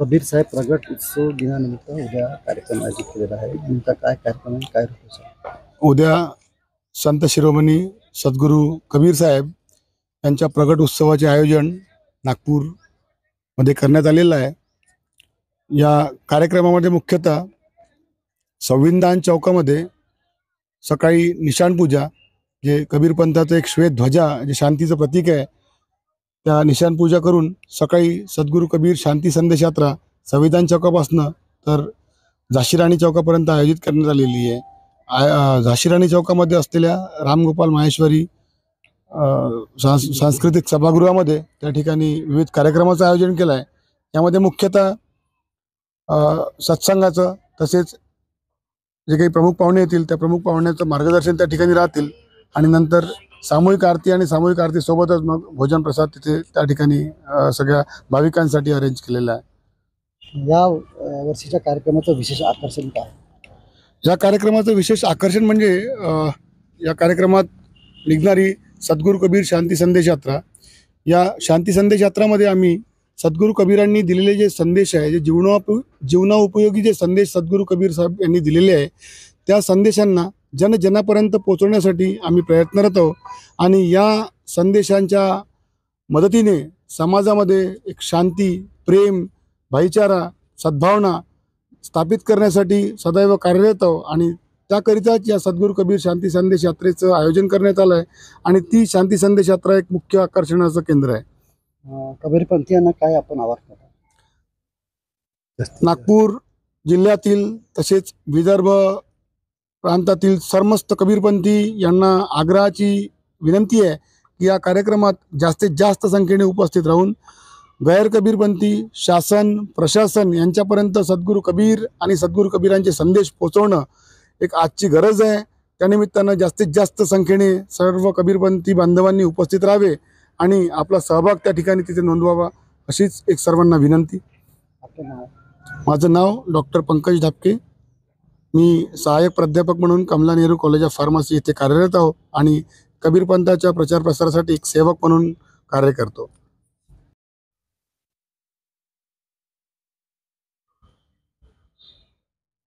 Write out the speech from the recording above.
कबीर साहेब प्रगट उत्सव दिनानिमित्त उद्या कार्यक्रम आयोजित केलेला आहे. नेमका काय कार्यक्रम आहे, काय होतं सर? उद्या संत शिरोमणी सद्गुरू कबीर साहेब यांच्या प्रगट उत्सवाचे आयोजन नागपूरमध्ये करण्यात आलेलं आहे. या कार्यक्रमामध्ये मुख्यतः संविधान चौकामध्ये सकाळी निशाण पूजा, जे कबीर पंथाचं एक श्वेत ध्वजा जे शांतीचं प्रतीक आहे, त्या निशाण पूजा करून सकाळी सद्गुरू कबीर शांती संदेश यात्रा संविधान चौकापासनं तर झाशीराणी चौकापर्यंत आयोजित करण्यात आलेली आहे. झाशीराणी चौकामध्ये असलेल्या रामगोपाल माहेश्वरी सांस्कृतिक सभागृहामध्ये त्या ठिकाणी विविध कार्यक्रमाचं आयोजन केलं आहे. यामध्ये मुख्यतः सत्संगाचं तसेच जे काही प्रमुख पाहुणे येतील त्या प्रमुख पाहुण्याचं मार्गदर्शन त्या ठिकाणी राहतील आणि नंतर सामूहिक आरती आणि सामूहिक आरती सोबतच मग भोजन प्रसाद तिथे त्या ठिकाणी सगळ्या भाविकांसाठी अरेंज केलेला आहे. या वर्षीच्या कार्यक्रमाचं विशेष आकर्षण काय? या कार्यक्रमाचं विशेष आकर्षण म्हणजे या कार्यक्रमात निघणारी सद्गुरू कबीर शांती संदेश यात्रा. या शांती संदेश यात्रामध्ये आम्ही सद्गुरू कबीरांनी दिलेले जे संदेश आहे, जे जीवनाउपयोगी जे संदेश सद्गुरू कबीर साहेब यांनी दिलेले आहे, त्या संदेशांना जनजनापर्यंत पोहोचवण्यासाठी आम्ही प्रयत्नरत आहोत. आणि या संदेशांच्या मदतीने समाजामध्ये एक शांती, प्रेम, भाईचारा, सद्भावना स्थापित करण्यासाठी सदैव कार्यरत आहोत. आणि त्याकरिताच या सद्गुरू कबीर शांती संदेश यात्रेचं आयोजन करण्यात आलं आहे. आणि ती शांती संदेश यात्रा एक मुख्य आकर्षणाचं केंद्र आहे. कबीरपंथीयांना काय आपण आवाहन करतो? नागपूर जिल्ह्यातील तसेच विदर्भ प्रांतातील समस्त कबीरपंथी यांना आग्रहाची विनंती आहे की या कार्यक्रमात जास्तीत जास्त संख्येने उपस्थित राहून गैर कबीरपंथी शासन प्रशासन यांच्यापर्यंत सद्गुरू कबीर आणि सद्गुरू कबीरांचे संदेश पोहोचवणं एक आजची गरज आहे. त्यानिमित्तानं जास्तीत जास्त संख्येने सर्व कबीरपंथी बांधवांनी उपस्थित राहावे आणि आपला सहभाग त्या ठिकाणी तिथे नोंदवावा, अशीच एक सर्वांना विनंती. आपलं नाव? माझं नाव डॉक्टर पंकज ढापके. मी सहाय्यक प्राध्यापक म्हणून Kamala Nehru college of pharmacy येथे कार्यरत आहो आणि कबीर पंथाच्या प्रचार प्रसारासाठी एक सेवक म्हणून कार्य करतो.